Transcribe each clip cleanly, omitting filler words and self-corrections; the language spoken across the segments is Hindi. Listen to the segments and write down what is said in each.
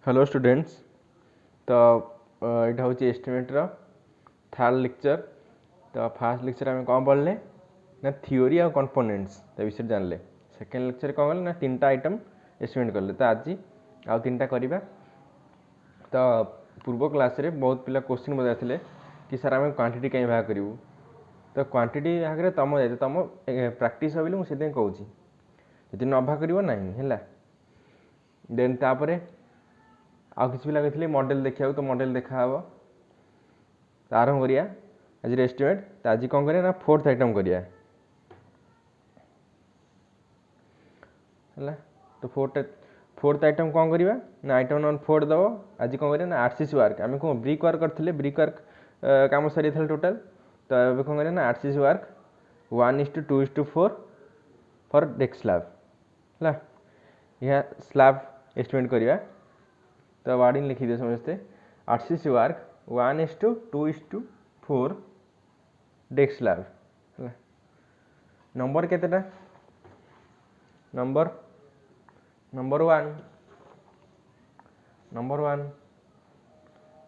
Hello students. तो यहाँ हूँ एस्टिमेटर थर्ड लेक्चर। तो फास्ट लेक्चर आम कौन पढ़ले ना थियोरी और कंपोनेंट्स विषय जानले। सेकेंड लेक्चर कौन कले ना तीन टा आइटम एस्टिमेट कले। तो आज आउ तीन टा करवा। तो पूर्व क्लास रे बहुत पिला क्वेश्चन पचार कि सर आम क्वांटिटी कहीं बाहर करूँ। तो क्वांटिटी भाग तुम जाए तुम प्राक्ट बोली मुझे कहूँ जी न बाहर कर ना है देन तापर आउ किसी पिला कहते मॉडल देखा तो मॉडल देखा तो आरंभ करिया आज एस्टिमेट। तो आज कौन करिया ना फोर्थ आइटम करिया है। तो फोर्थ आइटम कौन करिया ना आइटम नंबर 4 दब। आज कौन करिया ना आरसीसी वर्क आम कौन ब्रिक वर्क करते ब्रिक वर्क काम सरी टोटाल। तो ये कौन करिया ना RCC work 1:2:4 for deck slab है। यह स्लैब एस्टिमेट करिया। तो वार्डिंग लिखी दे समझते आरसीसी वर्क 1:2:4 डेक स्लैब है। नंबर केतेटा नंबर नंबर वन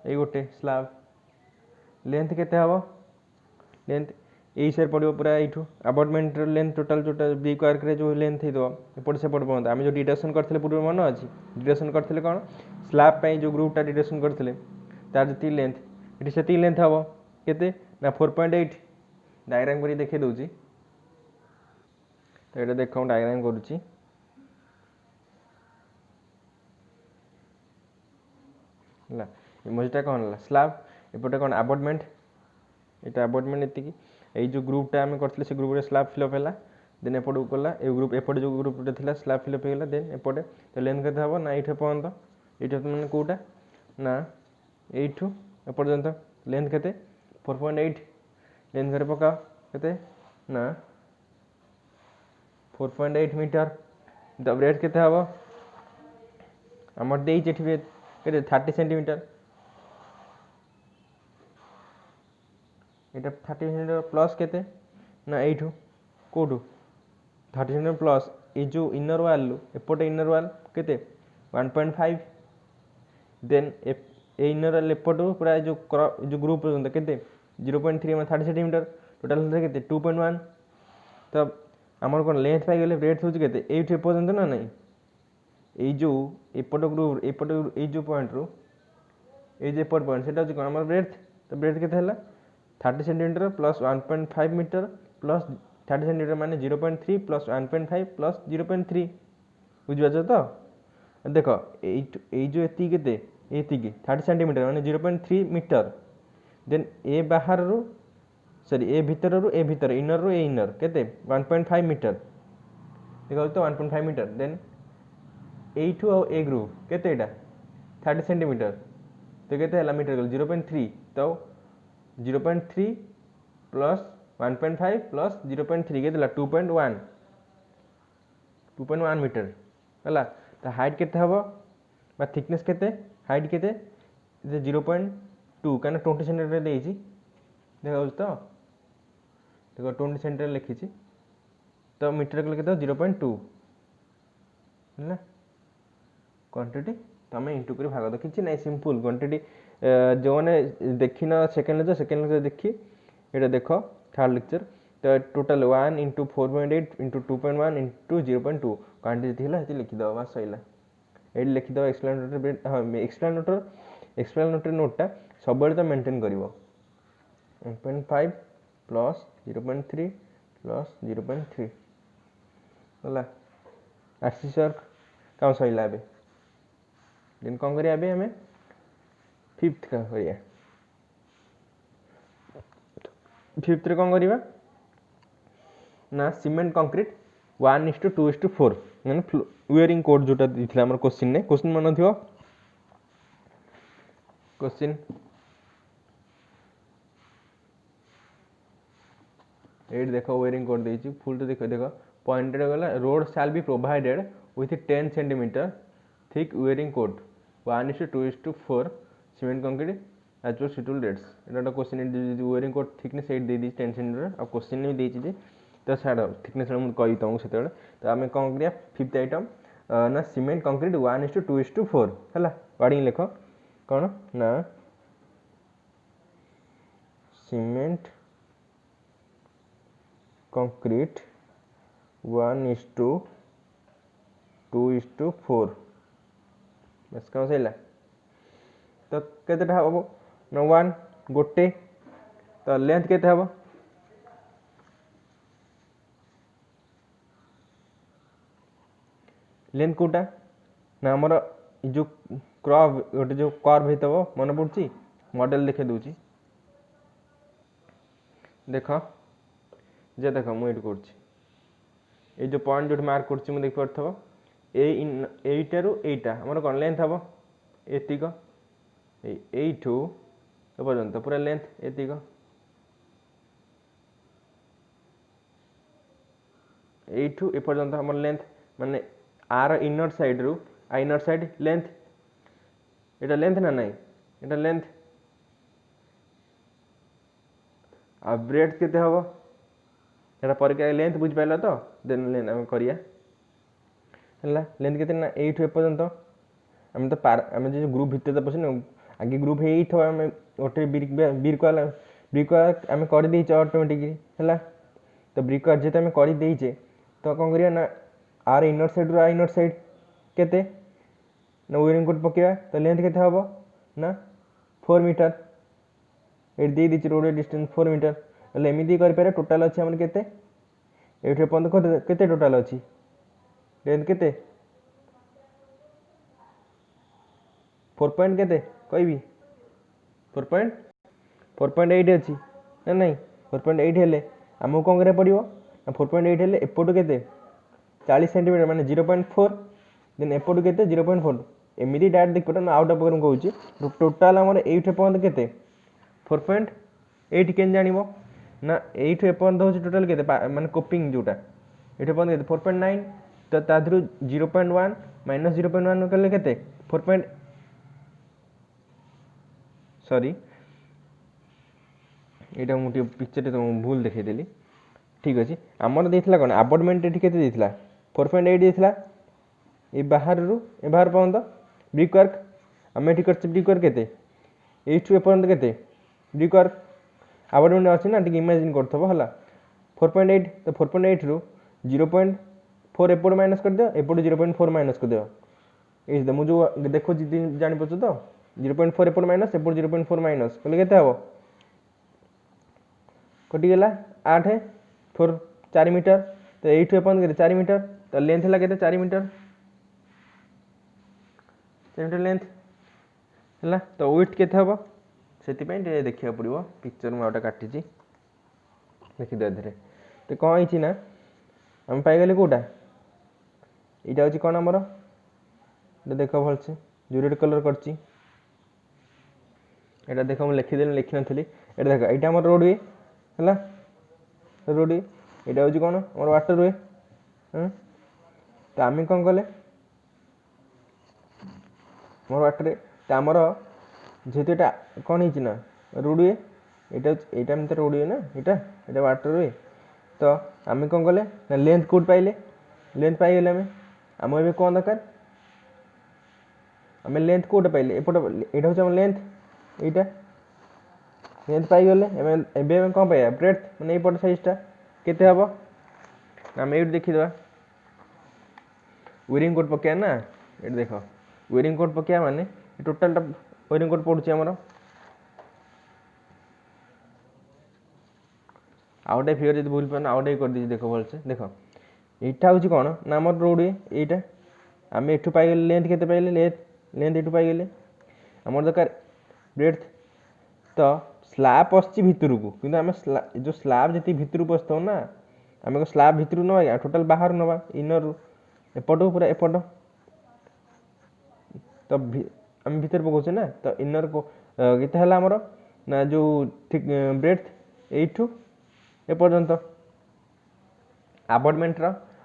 ये गोटे स्लैब लेंथ केते हम लेंथ यही साइड पड़ो पूरा यू आबटमेंट लेंथ टोटाल जो ब्रिक वर्क रे जो लेंथ हो एपट सेपट पड़ता आम जो डिडक्शन करते पूर्व मन अच्छी डिडक्शन करते कौन स्लैब जो ग्रुपटा डिडक्शन करते तार जी लेंथ ये से लेंथ हम केते ना 4.8 डायग्राम कर देखे दूसरी। तो ये देख डायग्राम करुच्ची मझीटा कौन है स्लैब एपटे कौन आबटमेंट ये आबटमेंट ये यही जो ग्रुपटा आम करते से ग्रुप स्लैब फिलअप है। देन एपट गला ए ग्रुप एपटे जो ग्रुपटे थी स्लैब फिलअप होगा। देन एपटे तो लेंथ के हम ना ये पर्यटन ये मैंने कौटा ना यू एपर्यंत लेंथ के 4.8 लेंथ घर पका के ना 4.8 मीटर। तो ब्रेथ के हम आम दे 30 सेंटीमीटर এটা 30 सेंटीमीटर प्लस केते ना एठू कोठू 30 सेंटीमीटर प्लस ये जो इनर वाल एपटे इनर वाल केते 1.5 देन ए इनर वाल एपटू पूरा जो ग्रुप पर्यंत केते 0.3 में 30 सेंटीमीटर टोटाल केते 2.1। तब आमर कौन लेंथ पाई गले ब्रेथ होची केते एठू पर्यंत ना नहीं ये जो एपट ग्रुप एपट ये जो पॉइंट रू ये जो एपट पॉइंट सेटा होची कौन आमर ब्रेथ। तो ब्रेथ केते हला 30 centimetre plus 1.5 metre plus 30 centimetre माने 0.3 प्लस 1.5 प्लस 0.3 बुझीपार। तो देख ये जो ये 30 सेंटीमीटर माने 0.3 मीटर देन ए बाहर रू सॉरी ए भीतर रू ए भीतर इनर रू ए इनर केते 1.5 मीटर देखो तो 1.5 मीटर देन एठू आ ए ग्रुप केते 30 सेंटीमीटर तो केते हला मीटर 0.3 तो 0.3 प्लस 1.5 प्लस 0.3 के 2.1 मीटर है। तो हाइट केते हम बा थिकनेस केते हाइट केते 0.2 कहीं 20 सेंटीमीटर देखिए देखा तो देखो 20 सेंटीमीटर लिखी तो मीटर के 0.2 है क्वांटिटी। तो आम इंटू कर भाग तो किसी ना सिंपल क्वांटिटी जो मैंने देखी ना सेकेंड लेक्चर देखी ये देख थर्ड लेक्चर। तो टोटाल 1 × 4.8 × 2.1 × 0.2 क्वांटिटी थी लिखिद बस सैला ये लिखिद एक्सप्लेनेटर। हाँ एक्सप्लेनेटर नोटा सब तो मेंटेन कर 1.5 प्लस 0.3 प्लस 0.3 है आरसीसी वर्क कौन सैला देन कौन करिया हमें फिफ्थ का करिया। फिफ्थ रे कौन करिया ना सीमेंट कंक्रीट 1:2:4 मैंने वेयरिंग कोड जोटा दिखला हमर क्वेश्चन ने क्वेश्चन मन थियो क्वेश्चन एट देखो वेयरिंग कोड देछि फुल तो देखो पॉइंटेड गला road shall be provided with 10 centimetre thick wearing coat 1:2:4 cement concrete as पर सुटेबल रेट्स एटा क्वेश्चन वेयरिंग कोड थिकनेस 8 दे दी 10 सेंटीमीटर और क्वेश्चन भी देछि जे तो छाड़ थिकनेस मुझे कही तुमको से तो आम कौन करिया फिफ्थ आइटम ना सीमेंट कंक्रीट 1:2:4 है वार्डिंग लिख कौन ना सीमेंट कंक्रीट 1:2:4 बस कौन सही तो केतेटा हम ना 1 गोटे तो लेंथ केते हम लेंथ कोटा ना हमर जो क्रॉप गोटे जो कर्व हेतब मन पड़ुची मॉडल देखे दूची देख जे देख मुझे कर जो पॉइंट जो मार्क कर देख पार्थ एटारू एटा आमर कौन लेंथ हम एतिक एठू पर्यंत पूरा लेंथ एतिक एठू एपर्यंत आम लेंथ माने आर इनर साइड रू इनर साइड लेंथ एटा लेंथ ना नहीं एटा लेंथ आ ब्रेड्थ केते हम एटा परीक्षा लेंथ बुझ पाइल तो देन लेंथ आम करिया है लेंथ केते ना एठू एपर्यंत आम तो आम जो ग्रुप भितर तो पसंद आगे ग्रुप है आम गोटे ब्रिक आम कर ऑटोमेटिकली है तो ब्रिक जेहतु आम कर तो कौन करिया ना आर इनर साइड रू इनर साइड केते ना वेरिंग कोड पकेवा तो लेंथ केते हम ना 4 मीटर ये दे दी रोड डिस्टेंस 4 मीटर एमती कर टोटाल अच्छे आम केते ये पर्यटन केते टोटाल अच्छी लेंथ केते 4 पॉइंट केते कहबी 4.8 अच्छी ना नहीं 4.8 हेले आमको कौन करा पड़ो 4.8 हेले एपटू केते 40 सेंटीमीटर माने 0.4 देन एपटू केते 0.4 एमती डायरेक्ट देख पड़ो ना आउट ऑफ कहूँ टोटाल आम ये पर्यटन केते 4.8 केन जानिबो ना एठू एपर्यंत हूँ टोटाल केते माने कोपिंग जोटा ये पर्यंत 4.9 तो ताधरू 0.1 माइनस 0.1 कले केते 4. सॉरी यहाँ मुझे पिक्चर तुम भूल देखी ठीक अच्छे आमर देता कौन आबटमेंट ये के 4.8 देता ये बाहर रू ए बाहर पर्यंत ब्रिक वर्क आम ये कर ब्रिक वर्क के एठू एपर्यंत के ब्रिक वर्क आबटमेंट अच्छे ना इमेजिन करथबो हला 4.8 तो 4.8 रू 0.4 एपट माइनस कर दियो एपट 0.4 माइनस कर दियो ये मुझे देखो जानी पार्छ तो 0.4 एपट माइनस एपट 0.4 माइनस कले केते हबो कटिगला 8 4 4 मीटर तो एठू एपर्यंत के 4 मीटर तो लेंथ है के 4 मीटर लेंथ है तो विड्थ केते हबो से देखा पड़ो पिक्चर मुझे काटी देखीद धीरे तो कौन है ना आम पाइगले कौटा यहाँ हूँ कौन आमर देख भलसे जो रेड कलर कर देख मुझे लिखिदेली लिखी नी ये देख ये आम रोड वे है रोड वे यहाँ हूँ कौन आम वाटर वे तो आम कौन कले मोर वाटर तो आमर जेहेतु यहाँ कौन है ना रोड वे यहाँ तो रोड वे ना यहाँ वाटर वे तो आम कौन कले ना लेंथ कौट पाइले लेंथ पाइले आम ए कौन दरकार आम लेंथ कौट पाइले एपट यहाँ हूँ लेंथ यहाँ लेंथ पाइगले एवं कौन पाइबा ब्रेड्थ मैंने यपट साइजटा केते हम आम ये देखीद वेरिंग कोड पकेया ना ये देख वेरिंग कोड पकेया माने टोटाल वेरिंग कोड पड़ुची आमर आउटे फिगर जो भूल पान आउटे कर दी देख भलसे देख यहाँ हूँ कौन ना आम रोड यहाँ आम एठू पाइगले लेंथ केते पाइले लेंथ एठू पाइगले आमर दरकार ब्रेड्थ तो स्लैब आसची भितर को किंतु आम जो स्लैब जी भितर पशा ना आम स्लैब भितर ना टोटाल बाहर नवा इनर एपट पूरा एपट तो आम भितर पकाचे ना तो इनर को केते आमर ना जो ठीक ब्रेड्थ एठू एपर्यंत आबटमेंट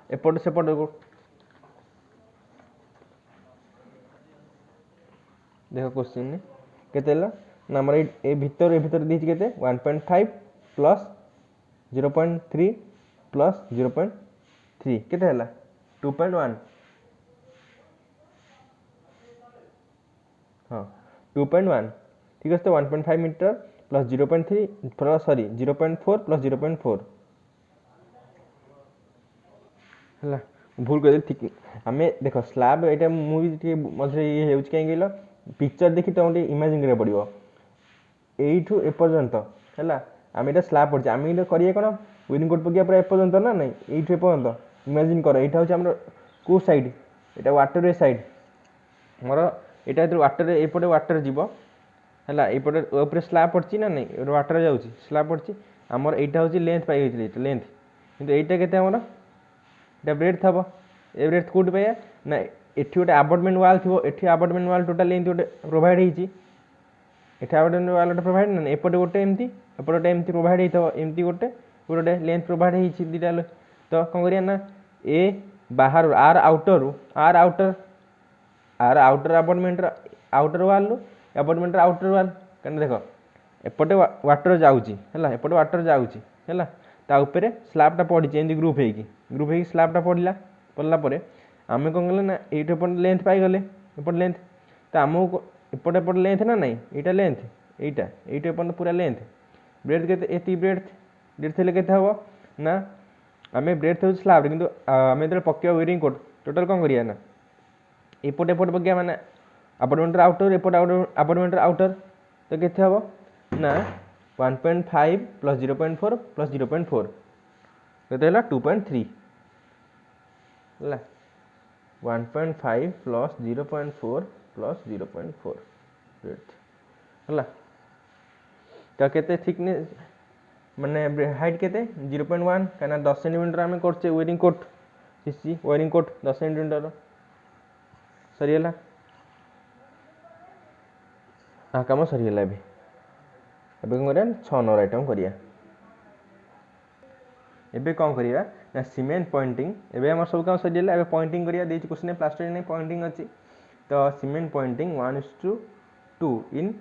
एपट सेपट देख क्वेश्चन केते ना आमर ए भीतर दीची केते 1.5 प्लस 0.3 प्लस 0.3 केते हला 2.1 हाँ 2.1 ठीक अच्छे तो 1.5 metre plus 0.3 plus sorry 0.4 plus 0.4 है भूल कर ठीक आम देख स्लाब यहाँ मुझे मझे ये हो कहीं पिक्चर देखी तुम इमेजिन करा पड़ो यू एपर्यंत है आम ये स्लाब पड़े आम ये करिए कौन विनिंग कोड पकिया पूरा एपर्यंत ना ना यू एपर्यंत इमेजिन कर यहाँ हूँ कौ साइड यहाँ वाटर साइड मोर यहाँ जो वाटर एपटे वाटर जीव है एपटे स्लाब पड़ी ना नहीं वाटर जाऊँ स्लाब पड़ी आमर यहाँ हूँ लेंथ पाई लेंथ कि यहाँ के यहाँ ब्रेथ हम ए ब्रेथ कौट पाया ना ये गोटे आबटमेंट वाल थी ये आबटमेंट वाल टोटाल एमती गोटे प्रोभाइड होती आबटमेंट वाल गोटे प्रोभाइड ना एपटे गोटे एमती एपटे गोटे एमती प्रोभाइड होता एमती गोटे गोटे लेंथ प्रोभाइड होती दुटा तो कौन करिया ना ए बाहर आर आउटर आबटमेंट आउटर वाल आबटमेंट आउटर वाल कहीं देख एपटे वाटर जाऊँगी है एपटे वाटर जाऊँगी है ताऊपर स्लाबटा पड़ी एमती ग्रुप हो स्लाबटा पड़ला आम कौन कले ना ये लेंथ पाईगले एपटे लेंथ तो आमको एपटे एपटे लेंथ ना नहीं यहाँ लेंथ यहाँ पूरा लेंथ ब्रेथ के ब्रेथ थे के हम ना आम ब्रेथ हो स्लाब कि आम जो पक वेरिंग कोट टोटाल कौन करिया ना एपटे एपटे पकिया माने आपार्टमेंट आउटर एपटे आपार्टमेंट आउटर तो के हम ना 1.5 प्लस 0.4 प्लस 0.4 के 2.3 है 1.5 प्लस 0.4 प्लस 0.4 है तो के थिकनेस माने हाइट के 0.1 कहीं 10 सेंटीमीटर आम कर wearing coat CC wearing coat 10 centimetre सरीगला हाँ कम सरीगला ए कौन करिया 6 नंबर आइटम करिया एबे कौन करिया ना सीमेंट पॉइंटिंग एबे हमर सब काम सरीगला एबे पॉइंटिंग करिया देछि क्वेश्चन में प्लास्टर नहीं पॉइंटिंग अछि तो सीमेंट पॉइंटिंग 1:2 इन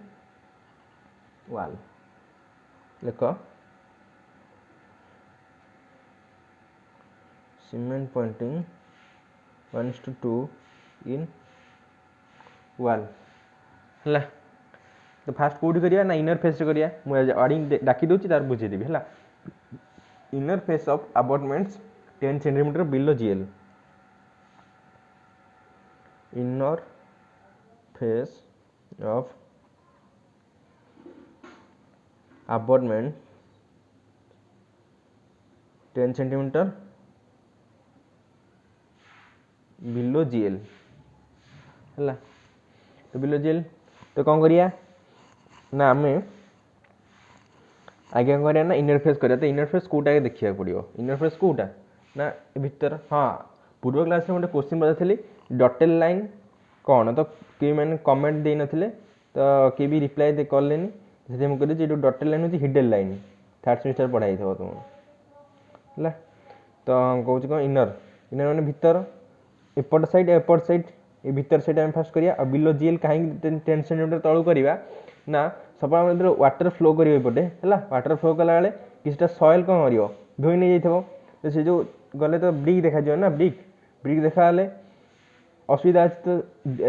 वाल लिख सीमेंट पॉइंटिंग 1:2 इन वाल है तो फास्ट कौटी करिया ना इनर फेस करिया मुझे वार्डिंग डाकी दूची तार बुझेदेवी है inner face of apartments 10 centimetre below GL inner face of apartment 10 centimetre below GL है तो बिलो जीएल तो कौन करिया ना आम आगे कौन ना इनर फेस करिया तो इनर फेस कौटा देखा पड़ो इनर फेस कौटा ना भीतर हाँ पूर्व क्लास में गोटे क्वेश्चन पचारि डटेल लाइन कौन तो कि मैंने कमेंट दे नथिले तो किए भी रिप्लाई कलेनि से मुझे जो डटेल लाइन हूँ हिडन लाइन थर्ड सेमिस्टर पढ़ाई थो तुम है तो कौन कौन इनर इनर मैंने भीतर एपट साइड ये भीतर साइड आम फास्ट करिया और बिलो जीएल कहीं 10 सेंटीमीटर तलू करवा ना सब वाटर फ्लो करपटे है वाटर फ्लो कला बेले किसी सॉइल कौन कर धोई नहीं जाइए तो से जो गले तो ब्रिक देखा ना ब्रिक देखा असुविधा अच्छे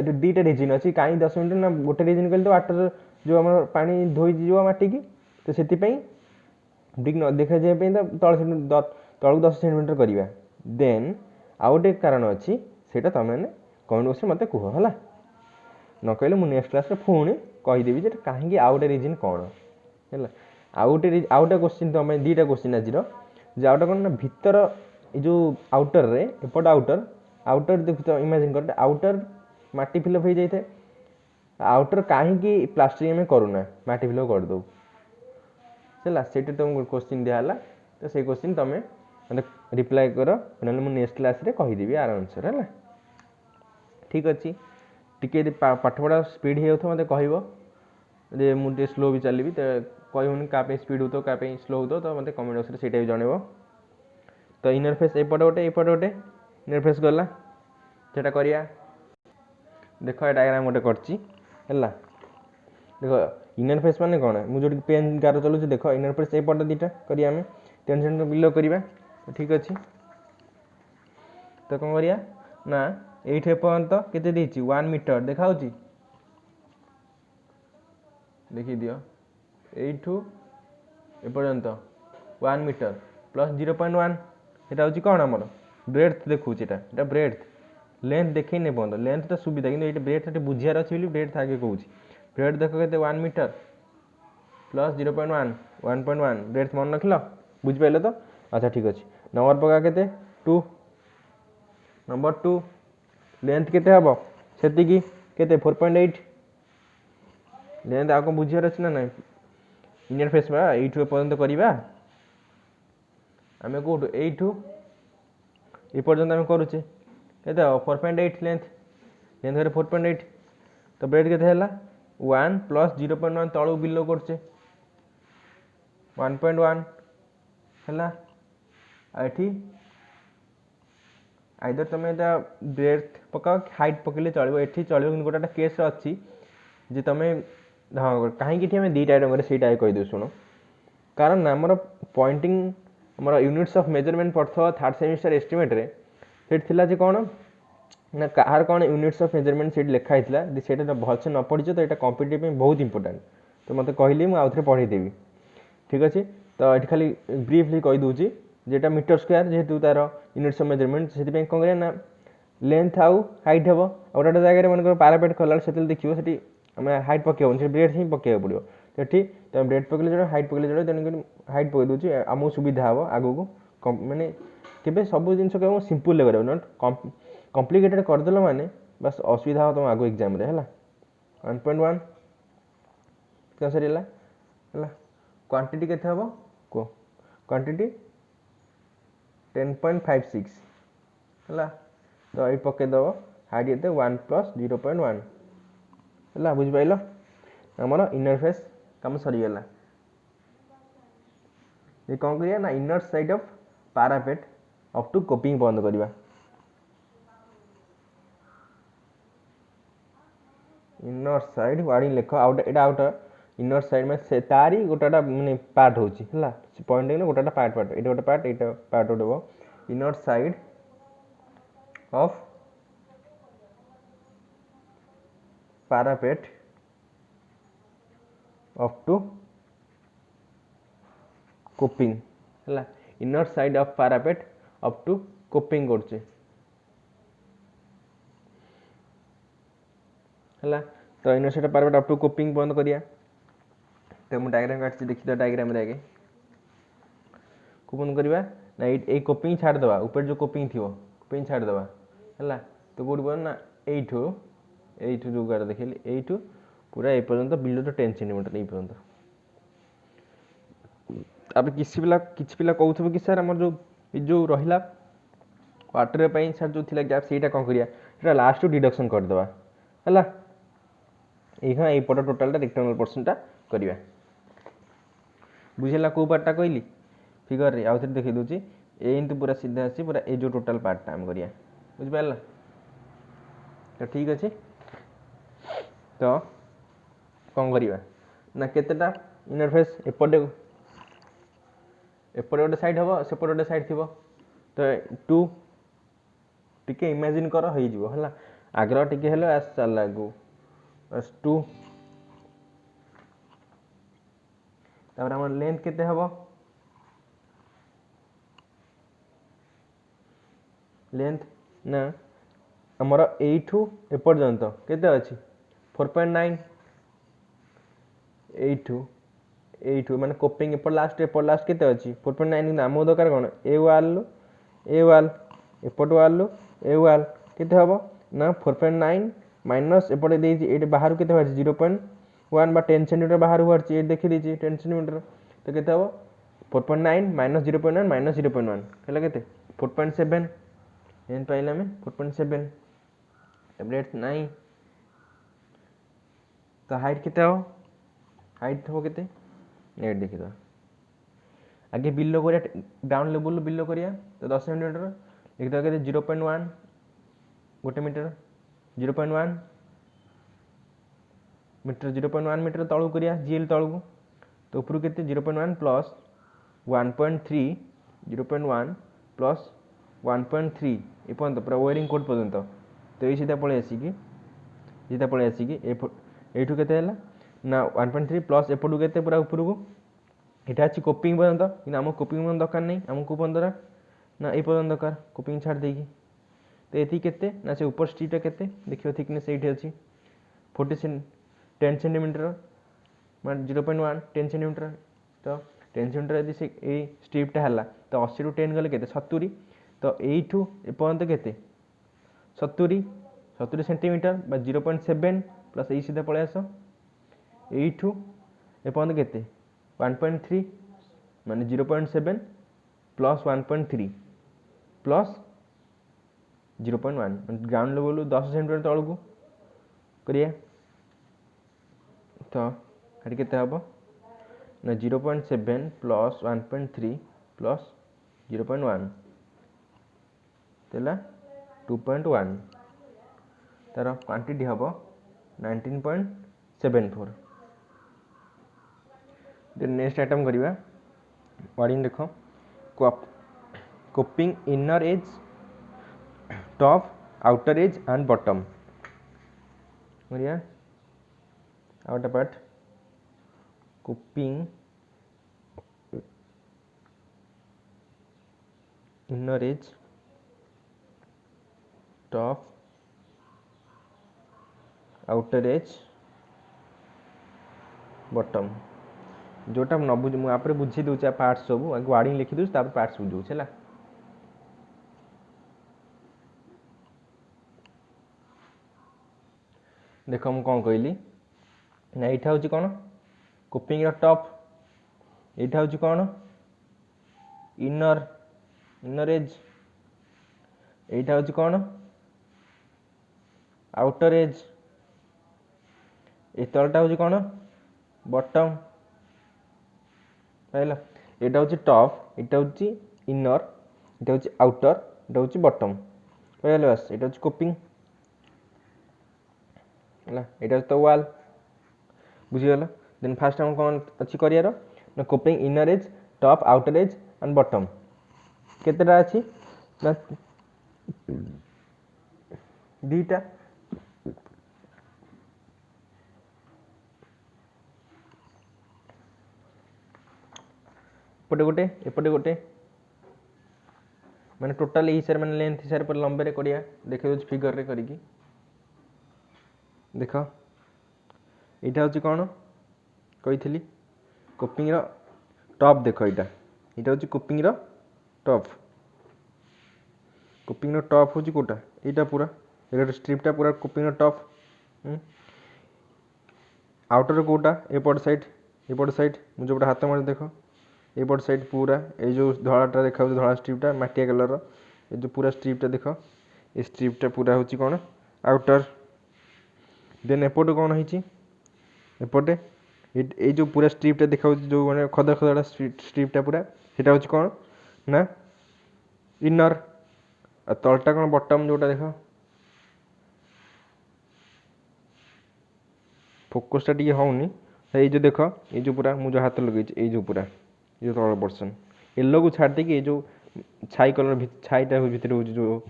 तो दीटा रिजिन अच्छी कहीं 10 मिनट ना गोटे रिजिन कल तो वाटर जो आम पा धोई मटी की तो से ब्रिक न देखा जाए तो तलू 10 सेंटीमीटर करवा देन आउ गए कारण अच्छी से तुम कमेंट बॉक्स में मत कह है न कहले मुझे नेक्स्ट क्लास पुणी कहीदेवी जे कहीं आउ गए रिजन कौन है आउ गए क्वेश्चन तुम दीटा क्वेश्चन आज आउटा कौन ना भीतर जो आउटर रे एपट आउटर देख इमेजिन कर आउटर माटी फिलअप हो जाए आउटर कहीं प्लास्टरिंग आम करूना माटी फिलअप करदे है से तुमको क्वेश्चन दिहला तो से क्वेश्चन तुम मतलब रिप्लाई कर ना मुझे नेक्स्ट क्लास रे कहीदेवी आर आंसर है ठीक अच्छे टी पाठ पढ़ा स्पीड हो मत कह मुझे स्लो भी चलि तो कहूनी क्या स्पीड हो क्या स्लो हो तो मत कमेंट बॉक्स से भी जनइब तो इनर फेस एपटे गोटे इनर फेस गला सेटा करिया देख डायग्राम गोटे करची है देख इनर फेस माने कौन मुझे पेन गार चलूँ देख इनर फेस एपटे दीटा करिया 10 सेंटीमीटर बिलो करवा ठीक अच्छे तो कौन करिया ना ये पर्यंत के 1 मीटर देखा देखी दियो एठू एपर्यंत 1 मीटर प्लस 0.1 এটা হচ্ছে কোন আমার ব্রেডথ দেখুছি এটা ব্রেডথ লেন্থ দেখেই নে বন্ধ লেন্থটা সুবিধা কিন্তু এটা ব্রেডথটা বুঝিয়ার আছে বলি ব্রেডথ আগে কହୁছি ব্রেড দেখো কেতে 1 মিটার প্লস 0.1 1.1 ব্রেডথ মনে রাখল বুঝি পাইলে তো আচ্ছা ঠিক আছে নंबर পকা কেতে 2 नंबर 2 लेंथ केते हबो सेति की केते 4.8 लेंथ आको बुझियार अछि ना नाही इनर फेस बा एठू पर्यंत करिबा आमे कोठू एठू ए पर्यंत आमे करूचे केते 4.8 लेंथ लेंथ रे 4.8 तो ब्रेड केते हला 1 प्लस 0.1 तळू बिलो करचे 1.1 हला आठी आइदर तुम एटा ब्रेथ पकाओ हाइट पकेले चलिबो एठी चलिबो किंतु गोटा केस अछि जे तमे हां काहे कि हमें दीटा आइटम करे सेटा कहि दउ सुनो कारण ना हमर पॉइंटिंग हमर यूनिट्स ऑफ मेजरमेंट पड़थो थर्ड सेमेस्टर एस्टिमेट रे सेट थिला जे कोन ना कार कोन यूनिट्स ऑफ मेजरमेंट सेट लिखा हितला जे सेटा भलसे न पढिजो तो एटा कॉम्पिटिटिव में बहुत इंपोर्टेंट तो मते कहली मु आउथरे पढी देबी ठीक अछि तो एठी खाली ब्रीफली कहि दउची जेटा मीटर स्क्वायर जेहेतु तार यूनिट्स ऑफ मेजरमेंट से कौन करें ना लेंथ आउ हाइट हम गोटे जगह मन पारापेट कला से देखिए से आम हाइट पकेबन से ब्रेड ही पकेबा पड़ो तो तुम ब्रेड पकड़े जो हाइट पकड़े जो तेणुक हाइट पकई दूसरी आमको सुविधा हम आगू मानने के सब जिन सिंपल कर नट कम्प्लिकेटेड करदेल माने बस असुविधा तुम आगो एग्जाम रे है 1.1 क्या सर क्वांटिटी केते हम को क्वांटिटी 10.56 है तो ये पकईदेव हाइट ये 1 प्लस 0.1 है बुझिपाल आमर इनर फेस कम सरीगला ये कौन करिया ना inner side of parapet up to coping बंद करवा इनर साइड वार्डिंग लेख आउट आउट इनर साइड में से तारी गोटाटा माने पार्ट होची हला पॉइंट ने गोटाटा पार्ट एटा गोटा पार्ट एटा पार्ट होबो inner side of parapet up to coping हला inner side of parapet up to coping करचे हला तो inner side of parapet up to coping बंद करिया तो मु डायग्राम काटछि देखि तो डायग्राम रे आगे को बंद करबा ना ए कॉपिंग छाड़ दबा ऊपर जो कॉपिंग थिवो कॉपिंग छाड़ दबा हला तो कोड बन ना एठो एठो जो गार देखिले एठो पूरा ए पर्यंत बिलो तो 10 सेंटीमीटर ए पर्यंत अब किछि पिला कहउथबो कि सर हमर जो रहिला क्वार्टर पई सर जो थिला गैप सेटा कोन करिया एटा लास्ट टू डिडक्शन कर दबा हला एहा ए पट टोटल टा रेक्टेंगुलर पोर्शन टा करिया बुझेला को पार्ट टा कहली फिगर रे आउथरे देखि दोची ए इंतु पूरा सीधा अछि पूरा ए जो टोटल पार्ट टा हम करिया बुझ पाला तो ठीक अछि तो कौन करिया ना केतेटा इंटरफेस एपटे गोटे साइड हम सेपटे गोटे साइड थी तो 2 टिके इमेजिन कर हो जीवो हला आग्रह टिके हेलो आस चल लागू बस 2 तापर हमर लेंथ केते हबो लेंथ ना हमर एठू ए पर्यंत केते अछि 4.9 एठू माने कोपिंग एपर लास्ट केते अछि 4.9 कि आमो दरकार कोन ए वाल एपट वाल ए वाल केते हबो ना 4.9 माइनस एपटे देछि एटे बाहर केते बाहर 0.1 बा 10 सेंटीमीटर बाहर बाहरछि ए देखि देछि 10 सेंटीमीटर तो केते हबो 4.9 माइनस 0.1 माइनस 0.1 केला केते 4.7 एन पाइला में 4.7 टैबलेट नहीं तो हाइट केते हो हाइट हो केते नेट देखि दो आगे बिलो करिया डाउन लेवल बिलो करिया तो 10 सेंटीमीटर लिख दो केते 0.1 गोटे मीटर 0.1 मीटर 0.1 मीटर तळु करिया जीएल तळु तो ऊपर केते 0.1 प्लस 1.3 0.1 प्लस 1.3 ए पर्यंत पूरा वायरिंग कोड पर्यंत तो ये सीधा पळे आसी कि एठू केते हला ना 1.3 प्लस एपटू के पूरा उपरकू এটা আছে কোপিং পর্যন্ত, কিন্তু আমার কোপিং পর্যন্ত দরকার নেই, আমাকে পর্যন্ত না এই পর্যন্ত দরকার কোপিং ছাড় ଦେଇକି। তো এটি কেতে না সে উপর স্ট্রিপটা কেতে দেখিও থিকনেস এইটি আছে 10 সেন্টিমিটার মানে 0.1 10 সেন্টিমিটার। তো 10 সেন্টিমিটার যদি সে এই স্ট্রিপটা ହେଲା ତ 80 ରୁ 10 গলে কেতে 70। তো এইঠু এপর্যন্ত কেতে 70 সেন্টিমিটার বা 0.7 প্লাস এই সিধা পড়ে আস এইঠু এপর্যন্ত কেতে 1.3 মানে 0.7 plus 1.3 plus 0.1 ground level 10 centimetre তଳକୁ করিয়া। তো এটি কেতে হব না 0.7 প্লস 1.3 প্লস 0.1 তেলা 2.1 তার কোয়ান্টিটি হব 19.74। नेक्स्ट आइटम करिबा वार्डिंग देख coping inner edge top outer edge and bottom करिया outer part coping inner edge top outer edge bottom जोटा न बुझ मुझे बुझी दूचे पार्ट्स सब वार्डिंग लिखी दूँ पार्ट्स बुझे है। देख मुझे कौन कहली ना यहाँ हूँ कौन कोपिंग टॉप यहाँ हूँ कौन इनर एज यहाँ हूँ कौन आउटर एज ये तलटा हूँ कौन बॉटम पाइला यहाँ हूँ टॉप यहाँ हूँ इनर यहाँ हूँ आउटर यहाँ हूँ बॉटम पाइला बस यहाँ हूँ कोपिंग है यहाँ तो वाल बुझीगल। देन फास्ट हम कौन अच्छी करार ना coping inner edge top outer edge and bottom केतेटा अच्छी ना दीटा एपटे गोटे एपटे गोटे माने टोटाल हिसाब माने लेंथ हिसाब पर लंबे रे करिया देखे दो फिगर रे करिकी देख यहाँ हूँ कौन कही कोपिंग टॉप देख यहाँ हूँ कोपिंग टॉप कोपिंग टॉप हूँ कोटा यहाँ पूरा ये स्ट्रिपटा पूरा कोपिंग टॉप आउटर कोटा एपट साइड मुझे गोटे हाथ मार देख एपट साइड पूरा ये जो धलाटा देखा धला स्ट्रिपटा मटिया कलर ये जो पूरा स्ट्रिपटा देख ये स्ट्रिपटा पूरा हूँ कौन आउटर। देन एपटे कौन होती एपटे ये जो पूरा स्ट्रिपटा देखा जो मैंने खदा खदा स्ट्रिपटा पूरा सेटा हूँ कौन ना इनर तलटा कौन बॉटम जोटा देख फोकसटा टी होनी ये जो देख ये जो पूरा मुझे हाथ लगे ये जो पूरा ये तल पर्सन येलो को छाड़ देकी ये जो छाई कलर छाईटा भितर हूँ जो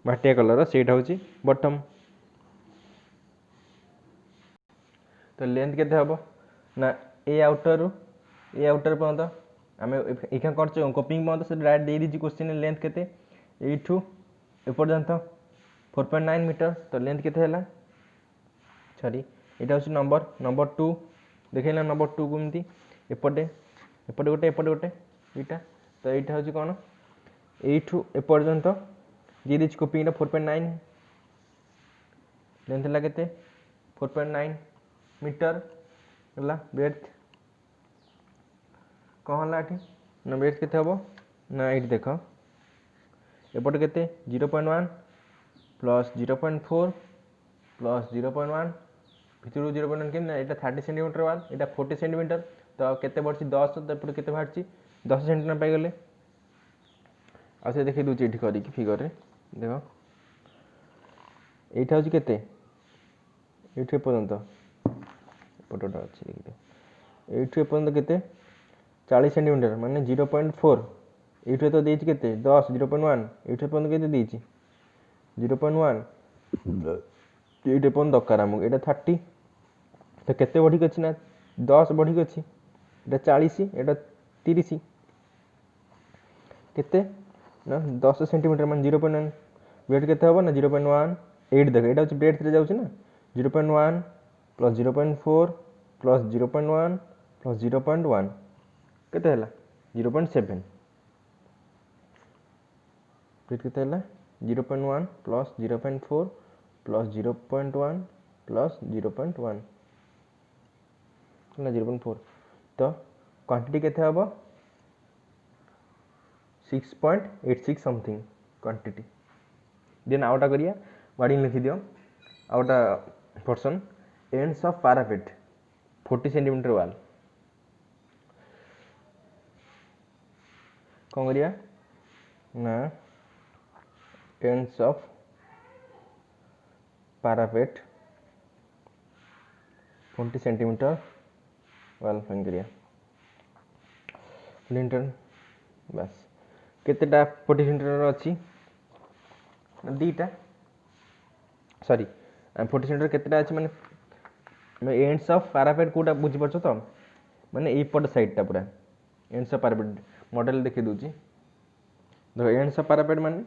मटिया कलर सेटा हूँ बॉटम। तो लेंथ केते हम ना ए आउटर पर्यंत आम एखा कर कोपिंग पर्यंत से डायरेक्ट दे दीजिए क्वेश्चन लेंथ केते एठू एपर्यंत 4.9 मीटर। तो लेंथ केते हैला सॉरी यहाँ हूँ नंबर 2 देखा नंबर 2 को एमती एपटे गोटे यहाँ तो यहाँ हूँ कौन यू एपर्यंत दे दीजिए कोपिंग 4.9 लेंथ है केते 4.9 मीटर है ब्रेथ कौन है ये ना ब्रेथ केते हम ना ये देख एपटे केते 0.1 प्लस 0.4 प्लस 0.1 भितर 0.1 के यहाँ 30 सेंटीमीटर वाल यहाँ 40 सेंटीमीटर तो केते बढ़ी 10 तो एपटे केते बाहर 10 सेंटीमीटर पाईगले आ से देखिए दूसरी ये करी फिगर रे देख यहाँ हूँ केते ये पर्यंत फोटोटा अच्छी देखिए ये पर्यंत केते 40 सेंटीमीटर माने 0.4 ये तो देती केते 10 0.1 ये पर्यंत केते देती 0.1 ये पर्यंत दरकार आमको यहाँ 30 तो केते बढ़ी अच्छी ना 10 बढ़ी अच्छी एटा 40 एटा 30 केते ना 10 सेंटीमीटर मान 0.1 ब्रेड केते हबो ना 0.18 देख एटा होची ब्रेड 3 जाउची ना 0.1 प्लस 0.4 प्लस 0.1 प्लस 0.1 केते हला 0.7 ब्रेड केते हला 0.1 प्लस 0.4 प्लस 0.1 प्लस 0.1 ना 0.4 तो क्वांटिटी केते हबो 6.86 समथिंग क्वांटिटी देन आउटा करिया वार्डिंग लिखि दियो outta person ends of parapet 40 centimetre वाल कौन करिया ना एंड्स ऑफ पैरापेट 40 सेंटीमीटर वाल फाइन करिया लिंटर बस केतेटा 40 सेंटीमीटर अच्छी दीटा सॉरी 40 सेंटीमीटर केतेटा अच्छी माने एंड्स ऑफ पैरापेट कोटा बुझी परछो तो माने ए पट साइड टा पूरा एंड्स ऑफ पैरापेट मॉडल देखि दूची देखो एंड्स ऑफ पैरापेट माने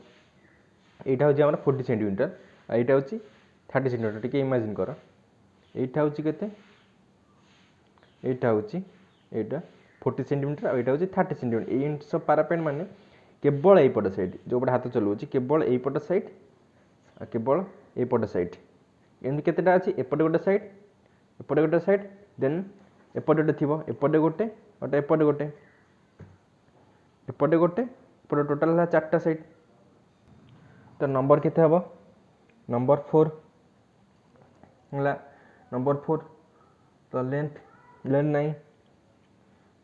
एटा होची हमरा 40 सेंटीमीटर आ एटा होची 30 सेंटीमीटर टिके इमेजिन करो एटा होची केते एटा होची एटा 40 सेंटीमीटर आ एटा होची 30 सेंटीमीटर एंड्स ऑफ पैरापेट माने केवल ए पट साइड जो पट हाथ चलाउची केवल ए पट साइड आ केवल ए पट साइड एंड केतेटा अछि एपटे गोटे साइड देन एपटे गोटे थिबो एपटे गोटे और एपटे गोटे एपटे गोटे एपटे टोटल है 4टा साइड तो नंबर केते हबो नंबर 4 होला नंबर 4 तो लेंथ नहीं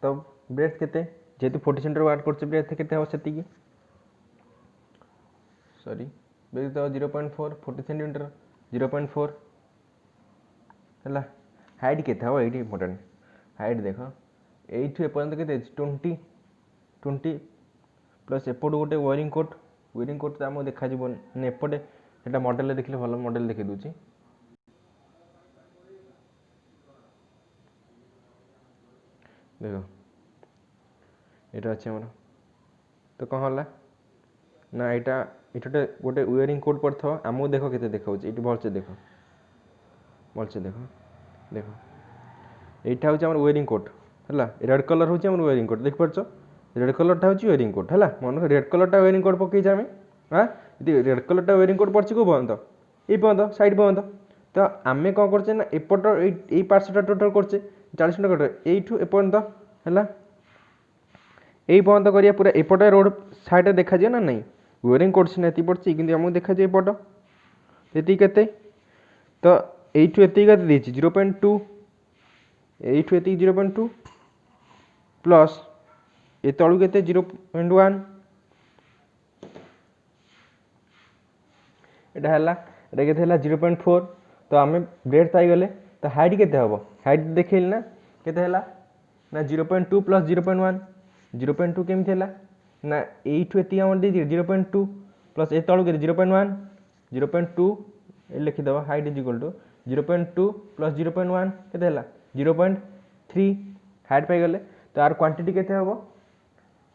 तो ब्रेथ केते जेतु 40 सेंटीमीटर वाट करछ ब्रेथ केते हबो सेति की सॉरी ब्रेथ तो 0.4 40 सेंटीमीटर 0.4 हला हाइट केते हबो एटी इंपोर्टेंट हाइट देखो एठु एपर्यंत केते 20 प्लस एपट गोटे वायरिंग कोट तो आम देखा ने एपटे सेटा मॉडल देखले भल मॉडल देखि दूची देखो एटा अछि हमर तो कौन हला ना एटा इठटे गोटे वायरिंग कोड पड़थो आमो देखो केते देखाउची इटी भलसे देखो देखो एटा होची हमर वायरिंग कोड हला रेड कलर होची हमर वायरिंग कोड देख परछो रेड कलर टा होची वायरिंग कोड हला मन रेड कलर टा वायरिंग कोड पकई जामे हां इति रेड कलर टा वायरिंग कोड पड़ची को बंद ए बंद साइड बंद तो आमे कोन करछे ना एपट ए पार्ट टोटल करछे 40 मिनट कट एठु एपर्यंत हला ए बंद करिया पूरा एपटे रोड साइड देखा जे ना नहीं वायरिंग कोड से नेति पड़ची किंतु हमहु देखा जे एपट एति केते तो एठु एति केते देछि 0.2 एठु एति 0.2 प्लस ए तळु केते 0.1 एटा हला एटा केते हला 0.4 तो आमे ब्रेड पाई गले तो हाइट केते हबो हाइट देखैल ना केते हला ना 0.2 प्लस 0.1 0.2 केम थेला ना एठु एति हम दे 0.2 प्लस ए तळु केते 0.1 0.2 ए लिखि दबा height is equal to 0.2 plus 0.1 केते हला 0.3 हाइट पाई गले तो आर क्वांटिटी केते हबो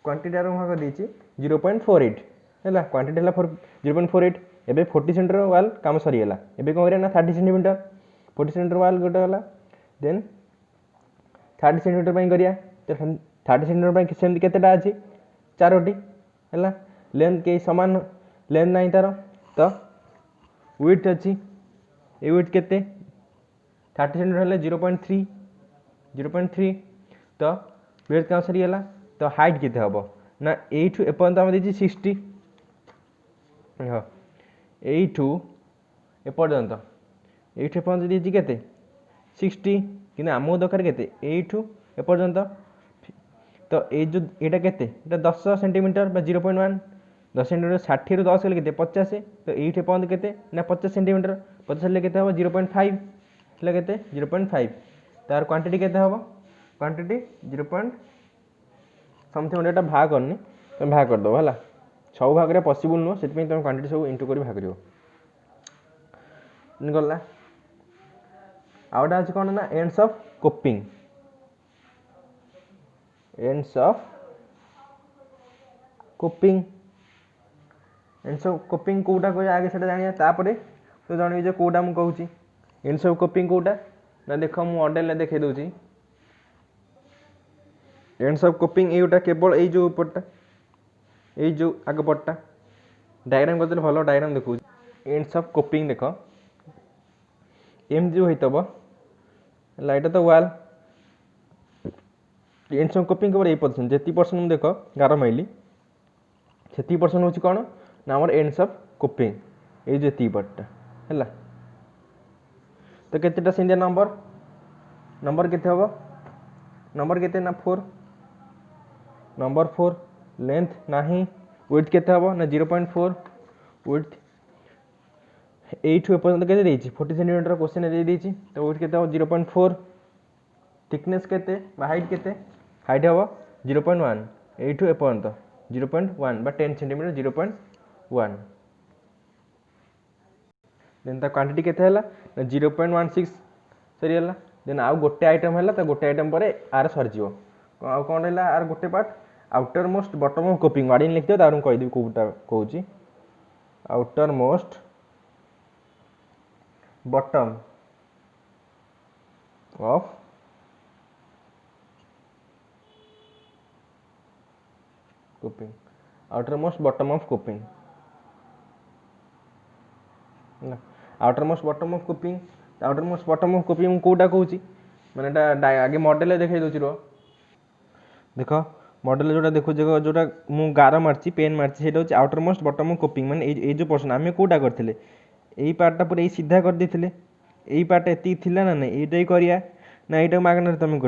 क्वांटिटी आर भाग देछि 0.48 हैला क्वांटिटी हला 0.48 एबे 40 सेंटीमीटर वाल काम सरी हला एबे कोन करिया ना 30 सेंटीमीटर 40 सेंटीमीटर वाल गोटे हला देन 30 सेंटीमीटर पई करिया तो 30 सेंटीमीटर पई सेम केतेटा अछि चारोटी हैला लेंथ के समान लेंथ नाही तारो तो विड्थ अछि ए विड्थ केते 30 सेंटीमीटर हले 0.3 तो ब्रेथ काम सरी हला तो हाइट केते हबो ना एठु एपर्यंत हम देछि 60 हां एठु एपर्यंत देछि केते 60 किना आमो दरकार केते एठु एपर्यंत तो ए जो एटा केते एटा 10 सेंटीमीटर बा 0.1 10 सेंटीमीटर 60 रु 10 केते 50 तो एठु एपर्यंत केते ना 50 सेंटीमीटर 50 ले केते हबो 0.5 ले केते 0.5 तार क्वांटिटी केते हबो क्वांटिटी 0. समथिंग एटा भाग करनी तुम भाग कर दो हला सब भाग रे पॉसिबल नो सेति तुम क्वांटिटी सब इनटू करी भाग करियो गला आउटा अच्छे कौन ना ends of coping ends of coping ends of coping कोटा कह आगे से जाना तापर तो जानवी जो कोटा मुझे कहूँ एंड्स ऑफ कोपिंग कोटा ना देख मु मॉडल देखे दूसरी एंड्स ऑफ कोपिंग एटा केवल ये जो उपरटा ये जो आग पटटा डायग्राम करते भल डायग्राम देखो एंड्स ऑफ कोपिंग देख एम जो होता है तो वाल एंड्स ऑफ कोपिंग केवल 8% जी परसेंट देख गार माइली से परसेंट हूँ कौन ना आम एंड्स ऑफ कोपिंग ये जो पार्टा है तो केतेटा सेंडिया नंबर नंबर केते हम नंबर केते ना 4 नंबर 4 लेंथ नाही विड्थ केते हम ना 0.4 विड्थ 8 एपर्यंत केते देछि 40 सेंटीमीटर क्वेश्चन दे देछि तो विड्थ केते हम 0.4 थिकनेस केते बा हाइट केते हाइट हम 0.1 8 एपर्यंत 0.1 बा 10 सेंटीमीटर 0.1 देन ता क्वांटिटी केते हला 0.16 सरीगला देन आउ गोटे आइटम हला तो गोटे आइटम पर आर सरी जीवो आ कोन रहला आर गोटे part outermost bottom of coping wording लिख दियो तारू कहि देबी कोटा कहूची outermost bottom of coping outermost bottom of coping outermost bottom of coping outermost bottom of coping कोटा कहूँ माने आगे मॉडल देखे दूसरी रो देख मॉडल जोटा देखो जोटा मु गार मार्ची पेन मार्ची से outer most bottom of coping माने ये जो पर्सन आम कोटा करते यही पार्टा पूरा यही सीधा कर देते यही पार्ट एति थिला ना नहीं ये करिया ना यहाँ मागणार तुम कर